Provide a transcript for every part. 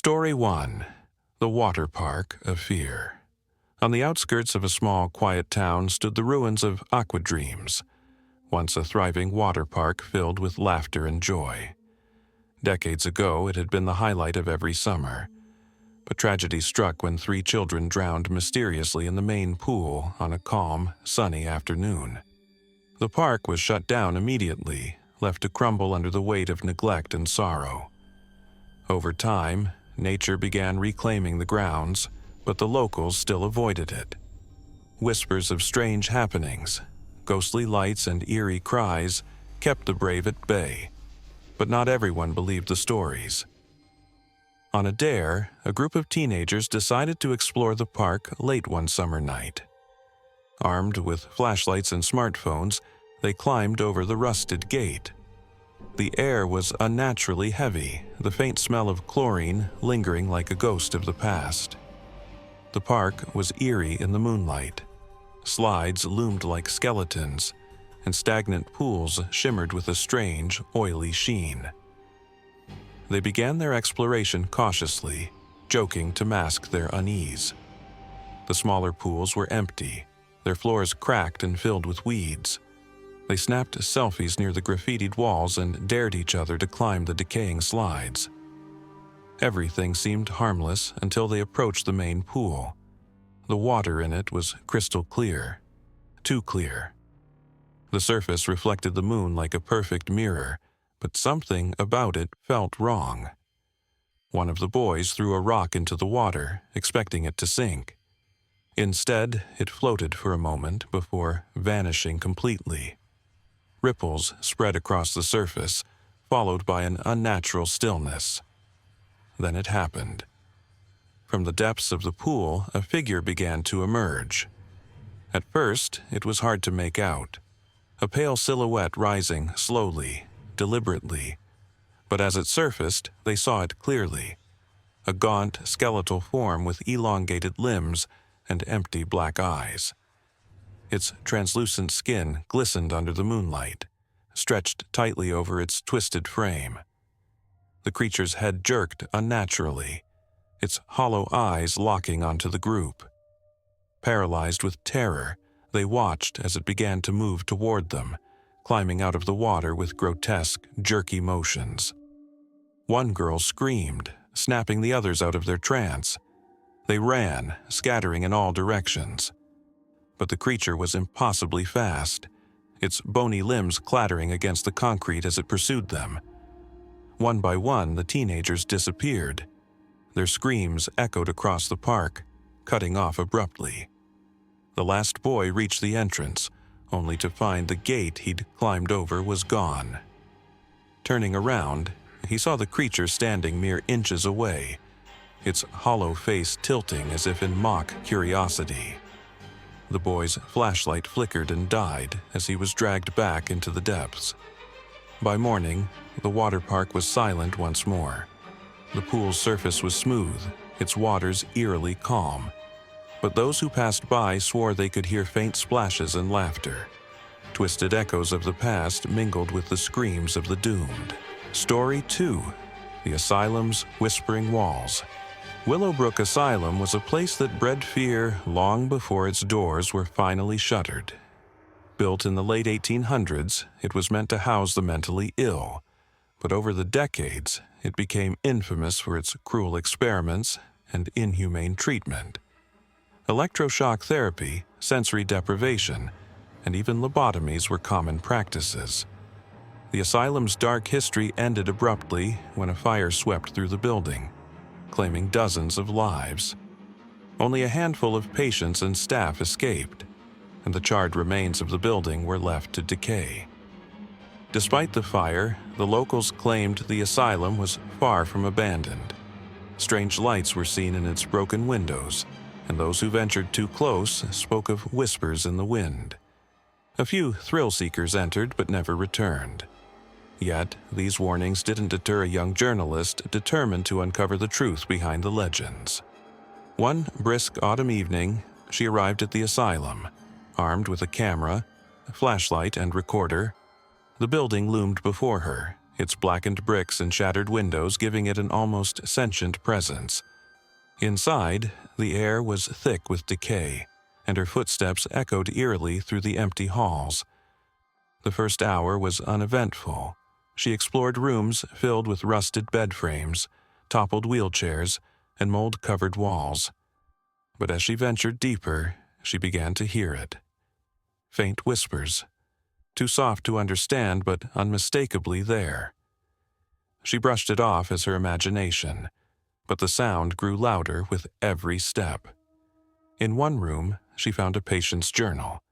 Story 1. The Waterpark of Fear. On the outskirts of a small, quiet town stood the ruins of AquaDreams, once a thriving water park filled with laughter and joy. Decades ago, it had been the highlight of every summer. But tragedy struck when 3 children drowned mysteriously in the main pool on a calm, sunny afternoon. The park was shut down immediately, left to crumble under the weight of neglect and sorrow. Over time, nature began reclaiming the grounds, but the locals still avoided it. Whispers of strange happenings, ghostly lights and eerie cries kept the brave at bay, but not everyone believed the stories. On a dare, a group of teenagers decided to explore the park late one summer night. Armed with flashlights and smartphones, they climbed over the rusted gate. The air was unnaturally heavy, the faint smell of chlorine lingering like a ghost of the past. The park was eerie in the moonlight. Slides loomed like skeletons, and stagnant pools shimmered with a strange, oily sheen. They began their exploration cautiously, joking to mask their unease. The smaller pools were empty, their floors cracked and filled with weeds. They snapped selfies near the graffitied walls and dared each other to climb the decaying slides. Everything seemed harmless until they approached the main pool. The water in it was crystal clear, too clear. The surface reflected the moon like a perfect mirror, but something about it felt wrong. One of the boys threw a rock into the water, expecting it to sink. Instead, it floated for a moment before vanishing completely. Ripples spread across the surface, followed by an unnatural stillness. Then it happened. From the depths of the pool, a figure began to emerge. At first, it was hard to make out. A pale silhouette rising slowly, deliberately. But as it surfaced, they saw it clearly. A gaunt, skeletal form with elongated limbs and empty black eyes. Its translucent skin glistened under the moonlight, stretched tightly over its twisted frame. The creature's head jerked unnaturally, its hollow eyes locking onto the group. Paralyzed with terror, they watched as it began to move toward them, climbing out of the water with grotesque, jerky motions. One girl screamed, snapping the others out of their trance. They ran, scattering in all directions. But the creature was impossibly fast, its bony limbs clattering against the concrete as it pursued them. One by one, the teenagers disappeared. Their screams echoed across the park, cutting off abruptly. The last boy reached the entrance, only to find the gate he'd climbed over was gone. Turning around, he saw the creature standing mere inches away, its hollow face tilting as if in mock curiosity. The boy's flashlight flickered and died as he was dragged back into the depths. By morning, the water park was silent once more. The pool's surface was smooth, its waters eerily calm. But those who passed by swore they could hear faint splashes and laughter. Twisted echoes of the past mingled with the screams of the doomed. Story 2. The Asylum's Whispering Walls. Willowbrook Asylum was a place that bred fear long before its doors were finally shuttered. Built in the late 1800s, it was meant to house the mentally ill, but over the decades, it became infamous for its cruel experiments and inhumane treatment. Electroshock therapy, sensory deprivation, and even lobotomies were common practices. The asylum's dark history ended abruptly when a fire swept through the building, claiming dozens of lives. Only a handful of patients and staff escaped, and the charred remains of the building were left to decay. Despite the fire, the locals claimed the asylum was far from abandoned. Strange lights were seen in its broken windows, and those who ventured too close spoke of whispers in the wind. A few thrill-seekers entered but never returned. Yet, these warnings didn't deter a young journalist determined to uncover the truth behind the legends. One brisk autumn evening, she arrived at the asylum, armed with a camera, a flashlight, and recorder. The building loomed before her, its blackened bricks and shattered windows giving it an almost sentient presence. Inside, the air was thick with decay, and her footsteps echoed eerily through the empty halls. The first hour was uneventful. She explored rooms filled with rusted bed frames, toppled wheelchairs, and mold-covered walls. But as she ventured deeper, she began to hear it. Faint whispers, too soft to understand but unmistakably there. She brushed it off as her imagination, but the sound grew louder with every step. In one room, she found a patient's journal.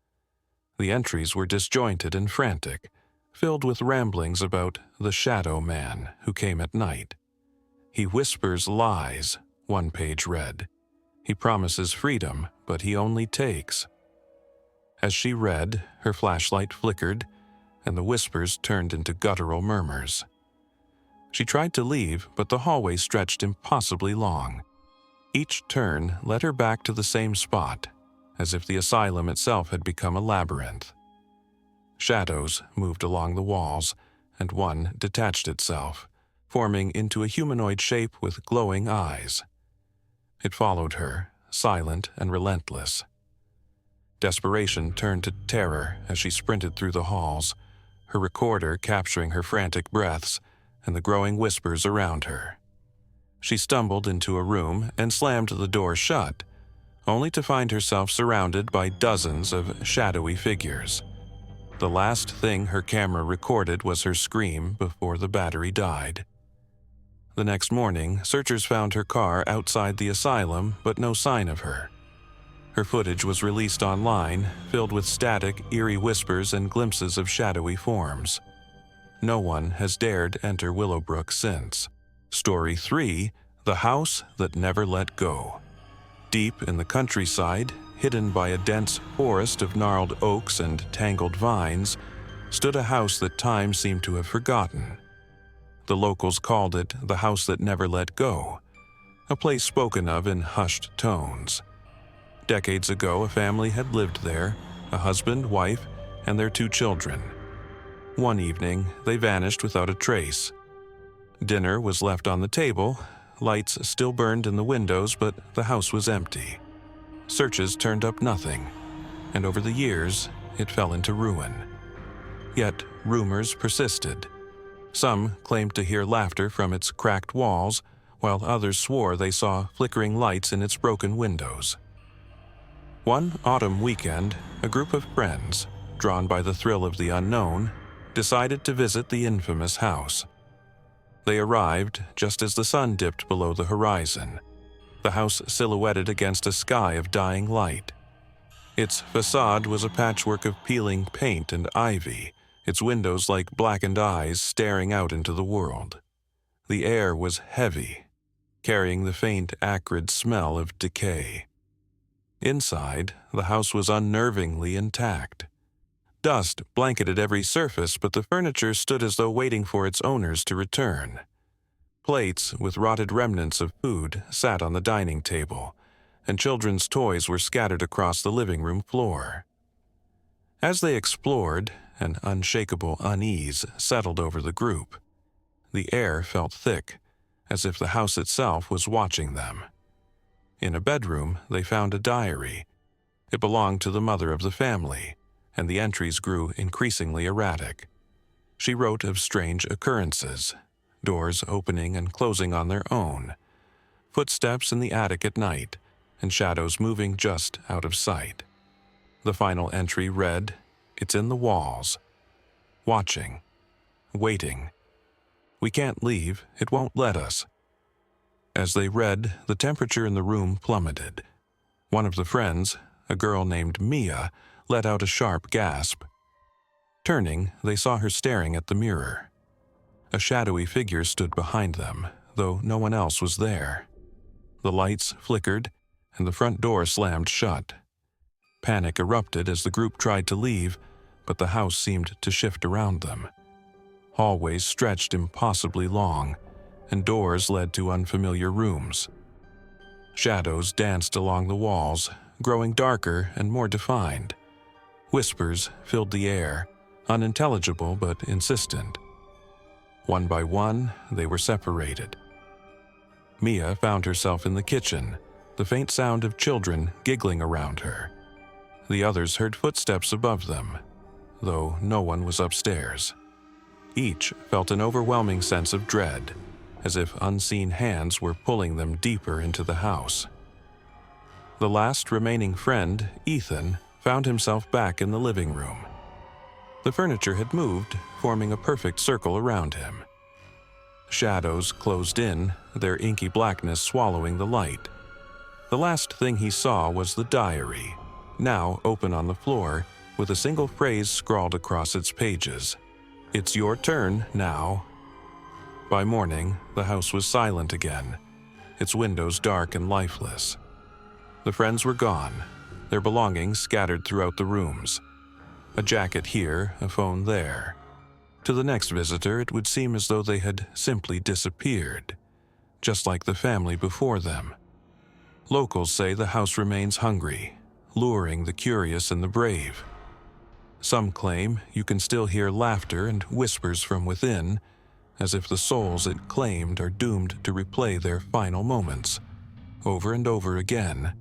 The entries were disjointed and frantic, filled with ramblings about the shadow man who came at night. "He whispers lies," one page read. "He promises freedom, but he only takes." As she read, her flashlight flickered, and the whispers turned into guttural murmurs. She tried to leave, but the hallway stretched impossibly long. Each turn led her back to the same spot, as if the asylum itself had become a labyrinth. Shadows moved along the walls, and one detached itself, forming into a humanoid shape with glowing eyes. It followed her, silent and relentless. Desperation turned to terror as she sprinted through the halls, her recorder capturing her frantic breaths and the growing whispers around her. She stumbled into a room and slammed the door shut, only to find herself surrounded by dozens of shadowy figures. The last thing her camera recorded was her scream before the battery died. The next morning, searchers found her car outside the asylum, but no sign of her. Her footage was released online, filled with static, eerie whispers and glimpses of shadowy forms. No one has dared enter Willowbrook since. Story 3: The House That Never Let Go. Deep in the countryside, hidden by a dense forest of gnarled oaks and tangled vines, stood a house that time seemed to have forgotten. The locals called it the House That Never Let Go, a place spoken of in hushed tones. Decades ago, a family had lived there, a husband, wife, and their 2 children. One evening, they vanished without a trace. Dinner was left on the table, lights still burned in the windows, but the house was empty. Searches turned up nothing, and over the years, it fell into ruin. Yet, rumors persisted. Some claimed to hear laughter from its cracked walls, while others swore they saw flickering lights in its broken windows. One autumn weekend, a group of friends, drawn by the thrill of the unknown, decided to visit the infamous house. They arrived just as the sun dipped below the horizon, the house silhouetted against a sky of dying light. Its facade was a patchwork of peeling paint and ivy, its windows like blackened eyes staring out into the world. The air was heavy, carrying the faint, acrid smell of decay. Inside, the house was unnervingly intact. Dust blanketed every surface, but the furniture stood as though waiting for its owners to return. Plates with rotted remnants of food sat on the dining table, and children's toys were scattered across the living room floor. As they explored, an unshakable unease settled over the group. The air felt thick, as if the house itself was watching them. In a bedroom, they found a diary. It belonged to the mother of the family, and the entries grew increasingly erratic. She wrote of strange occurrences, doors opening and closing on their own, footsteps in the attic at night, and shadows moving just out of sight. The final entry read, "It's in the walls. Watching. Waiting. We can't leave, it won't let us." As they read, the temperature in the room plummeted. One of the friends, a girl named Mia, let out a sharp gasp. Turning, they saw her staring at the mirror. A shadowy figure stood behind them, though no one else was there. The lights flickered, and the front door slammed shut. Panic erupted as the group tried to leave, but the house seemed to shift around them. Hallways stretched impossibly long, and doors led to unfamiliar rooms. Shadows danced along the walls, growing darker and more defined. Whispers filled the air, unintelligible but insistent. One by one, they were separated. Mia found herself in the kitchen, the faint sound of children giggling around her. The others heard footsteps above them, though no one was upstairs. Each felt an overwhelming sense of dread, as if unseen hands were pulling them deeper into the house. The last remaining friend, Ethan, found himself back in the living room. The furniture had moved, forming a perfect circle around him. Shadows closed in, their inky blackness swallowing the light. The last thing he saw was the diary, now open on the floor, with a single phrase scrawled across its pages. "It's your turn now." By morning, the house was silent again, its windows dark and lifeless. The friends were gone, their belongings scattered throughout the rooms. A jacket here, a phone there. To the next visitor, it would seem as though they had simply disappeared, just like the family before them. Locals say the house remains hungry, luring the curious and the brave. Some claim you can still hear laughter and whispers from within, as if the souls it claimed are doomed to replay their final moments, over and over again,